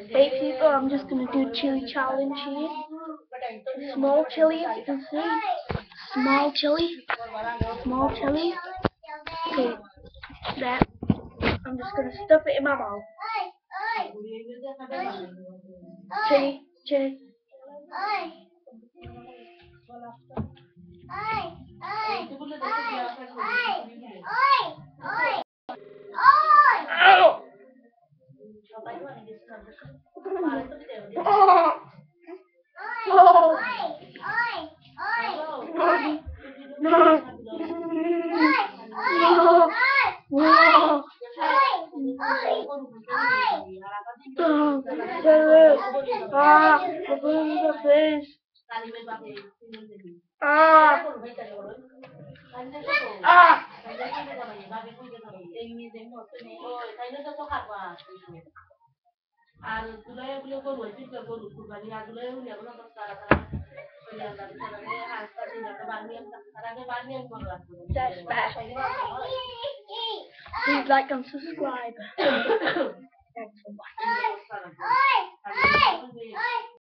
Hey people, I'm just gonna do chili challenge here. Small chili, as you can see. Small chili. Small chili. Okay, that. I'm just gonna stuff it in my mouth. Chili, chili. That's bad. Please like and subscribe. Thanks for watching.